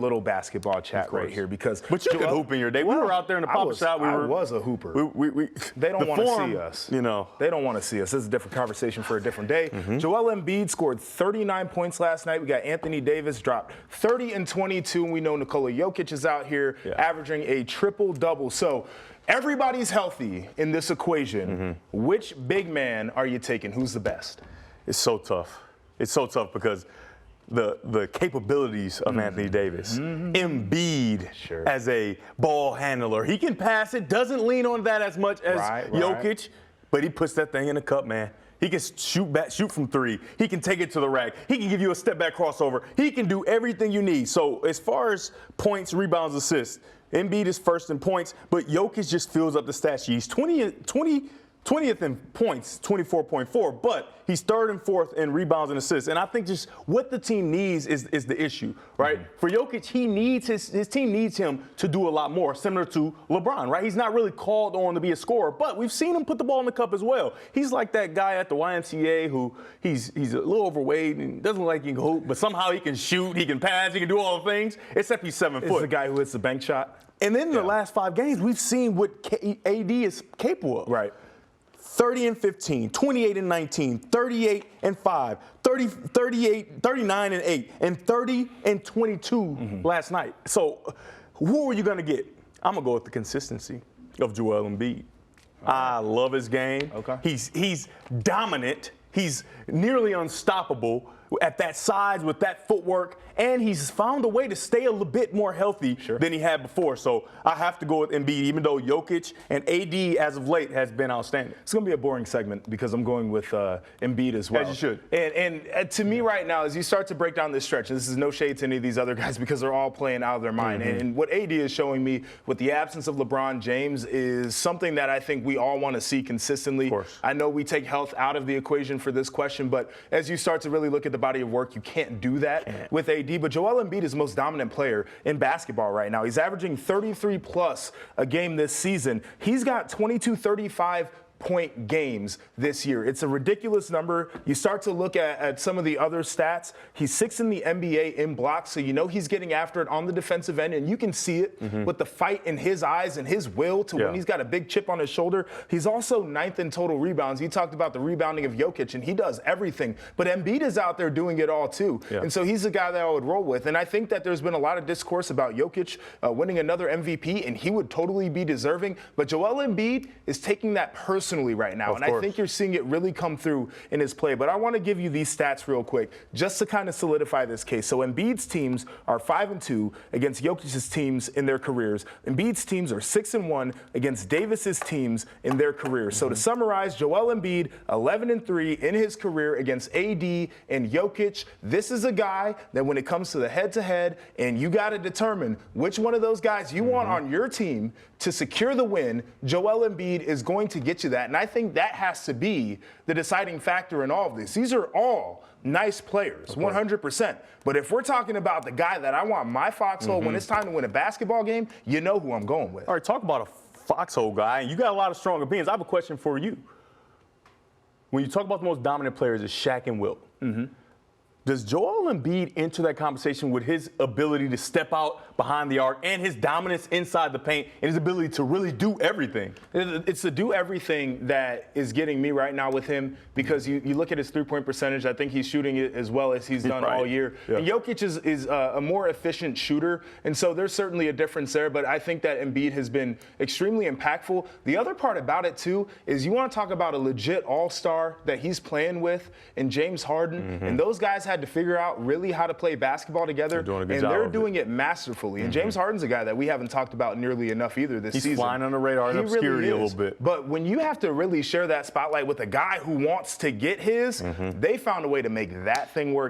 little basketball chat right here because. But you could hoop in your day. We were out there in the pop shop. I was a hooper. They don't want to see us. You know. They don't want to see us. This is a different conversation for a different day. Joel Embiid scored 39 points last night. We got Anthony Davis dropped 30 and 22. And we know Nikola Jokic is out here averaging a triple-double. So everybody's healthy in this equation. Which big man are you taking? Who's the best? It's so tough. It's so tough because the capabilities of Anthony Davis, Embiid as a ball handler, he can pass it, doesn't lean on that as much as Jokic, but he puts that thing in the cup, man. He can shoot from three. He can take it to the rack. He can give you a step-back crossover. He can do everything you need. So as far as points, rebounds, assists, Embiid is first in points, but Jokic just fills up the stat sheet. He's 20th in points, 24.4, but he's third and fourth in rebounds and assists. And I think just what the team needs is the issue, right? For Jokic, he needs his team needs him to do a lot more, similar to LeBron, right? He's not really called on to be a scorer, but we've seen him put the ball in the cup as well. He's like that guy at the YMCA who he's a little overweight and doesn't look like he can hoop, but somehow he can shoot, he can pass, he can do all the things, except he's 7 foot. It's the guy who hits the bank shot. And then in the last 5 games, we've seen what AD is capable of. Right. 30 and 15, 28 and 19, 38 and 5, 39 and 8, and 30 and 22 last night. So who are you going to get? I'm going to go with the consistency of Joel Embiid. I love his game. He's dominant. He's nearly unstoppable at that size with that footwork, and he's found a way to stay a little bit more healthy than he had before. So I have to go with Embiid, even though Jokic and AD as of late has been outstanding. It's going to be a boring segment because I'm going with Embiid as well. As you should. And to me right now, as you start to break down this stretch, and this is no shade to any of these other guys because they're all playing out of their mind. And what AD is showing me with the absence of LeBron James is something that I think we all want to see consistently. I know we take health out of the equation for this question, but as you start to really look at the body of work, you can't do that with AD. But Joel Embiid is the most dominant player in basketball right now. He's averaging 33 plus a game this season. He's got 22, 35 point games this year. It's a ridiculous number. You start to look at some of the other stats. He's 6th in the NBA in blocks, so you know he's getting after it on the defensive end, and you can see it with the fight in his eyes and his will to when he's got a big chip on his shoulder. He's also 9th in total rebounds. You talked about the rebounding of Jokic, and he does everything, but Embiid is out there doing it all too. And so he's the guy that I would roll with. And I think that there's been a lot of discourse about Jokic winning another MVP, and he would totally be deserving, but Joel Embiid is taking that personally right now, and I think you're seeing it really come through in his play. But I want to give you these stats real quick just to kind of solidify this case. So Embiid's teams are 5-2 against Jokic's teams in their careers. Embiid's teams are 6-1 against Davis's teams in their careers. So to summarize, Joel Embiid 11-3 in his career against AD and Jokic. This is a guy that when it comes to the head-to-head, and you got to determine which one of those guys you want on your team to secure the win, Joel Embiid is going to get you that. And I think that has to be the deciding factor in all of this. These are all nice players, 100%. But if we're talking about the guy that I want my foxhole when it's time to win a basketball game, you know who I'm going with. All right, talk about a foxhole guy, and you got a lot of strong opinions. I have a question for you. When you talk about the most dominant players, it's Shaq and Wilt. Does Joel Embiid enter that conversation with his ability to step out behind the arc and his dominance inside the paint and his ability to really do everything? It's the do everything that is getting me right now with him because you look at his three-point percentage. I think he's shooting it as well as he's done all year. And Jokic is a more efficient shooter, and so there's certainly a difference there, but I think that Embiid has been extremely impactful. The other part about it, too, is you want to talk about a legit all-star that he's playing with in James Harden, and those guys had to figure out really how to play basketball together, they're doing it masterfully. And James Harden's a guy that we haven't talked about nearly enough either this season. He's flying on the radar in obscurity a little bit. But when you have to really share that spotlight with a guy who wants to get his, they found a way to make that thing work.